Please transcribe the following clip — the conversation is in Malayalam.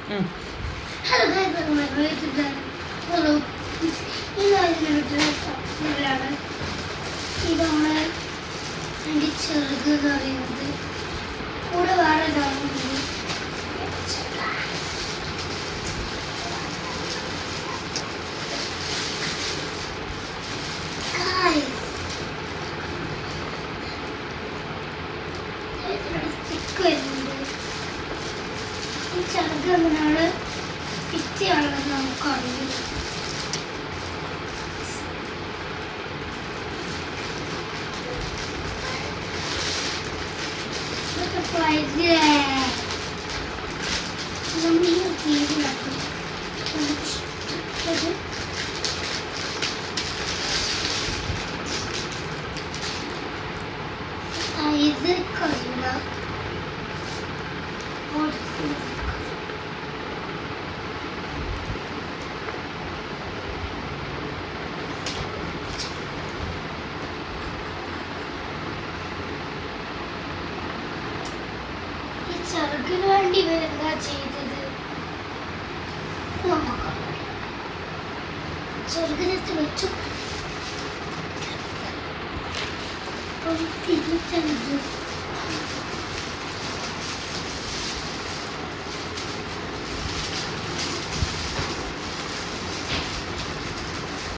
ഹലോ ഹലോ ഇതാണ് ഇത് നമ്മളെ എൻ്റെ ചെറുത് എന്ന് പറയുന്നത് കൂടെ വേറെ ഒരാളുണ്ട് സ്റ്റിക്ക് വരുന്നുണ്ട് ഈ ചെറുത് അങ്ങനെയാണ് പിച്ചയാണെന്ന് നമുക്കറിയില്ല ഇത് കഴിയില്ല ചെറുക്കിന് വേണ്ടി ഇവരെന്താ ചെയ്തത് ചെറുക്കിനകത്ത് വെച്ചു തിരിച്ചത്